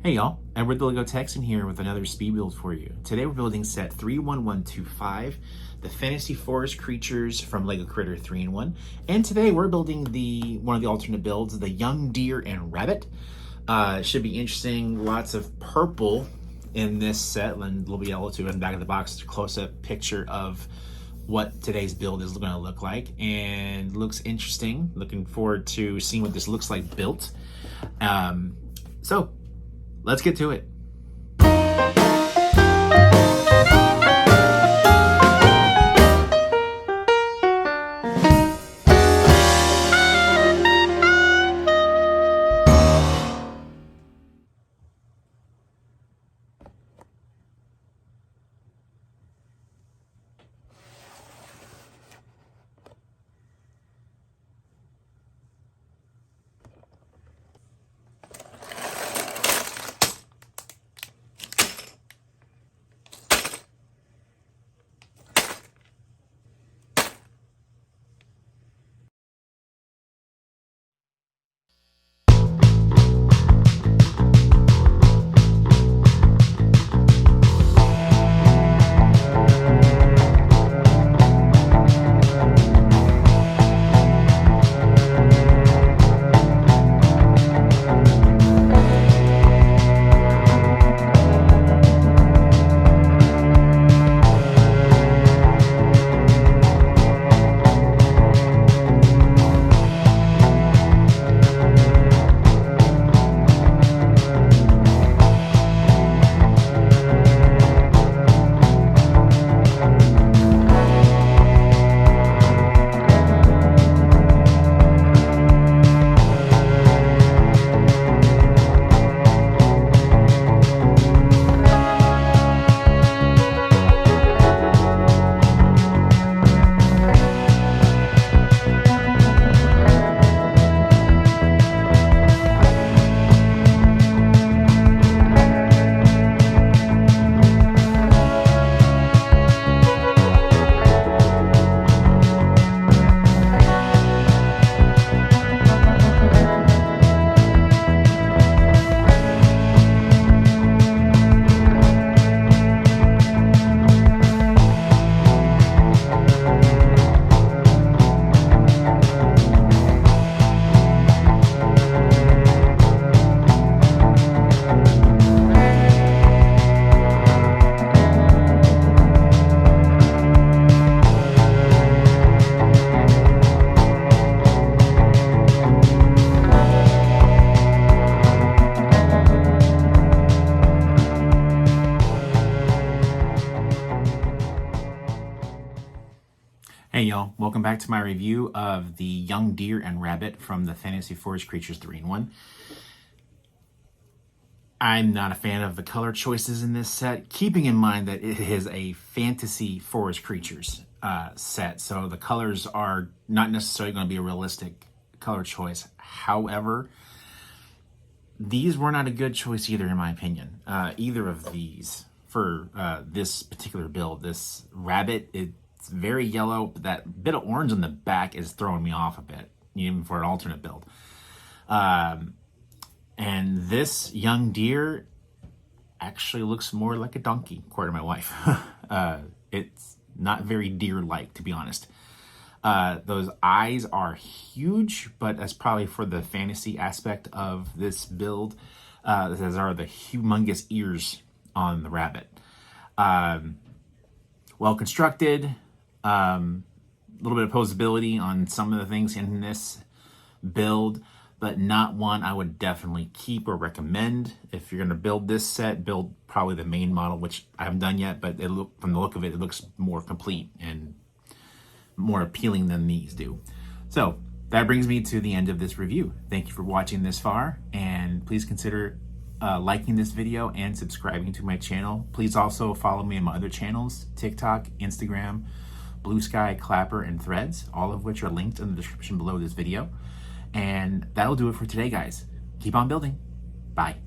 Hey y'all, Edward the Lego Texan here with another speed build for you. Today we're building set 31125, the Fantasy Forest creatures from Lego Critter 3-in-1. And today we're building one of the alternate builds, the Young Deer and Rabbit. Should be interesting, lots of purple in this set, and a little bit yellow too in the back of the box. Close-up picture of what today's build is going to look like, and looks interesting. Looking forward to seeing what this looks like built. So let's get to it. Hey y'all, welcome back to my review of the Young Deer and Rabbit from the Fantasy Forest Creatures 3-in-1. I'm not a fan of the color choices in this set, keeping in mind that it is a Fantasy Forest Creatures set, so the colors are not necessarily going to be a realistic color choice. However, these were not a good choice either, in my opinion. Either of these for this particular build. This rabbit, it's very yellow, but that bit of orange on the back is throwing me off a bit, even for an alternate build. And this young deer actually looks more like a donkey, according to my wife. It's not very deer-like, to be honest. Those eyes are huge, but that's probably for the fantasy aspect of this build, as are the humongous ears on the rabbit. Well constructed, a little bit of posability on some of the things in this build, but not one I would definitely keep or recommend. If you're going to build this set, build probably the main model, which I haven't done yet, but from the look of it, it looks more complete and more appealing than these do. So that brings me to the end of this review. Thank you for watching this far, and please consider liking this video and subscribing to my channel. Please also follow me on my other channels, TikTok, Instagram, Blue Sky, Clapper, and Threads, all of which are linked in the description below this video. And that'll do it for today, guys. Keep on building. Bye.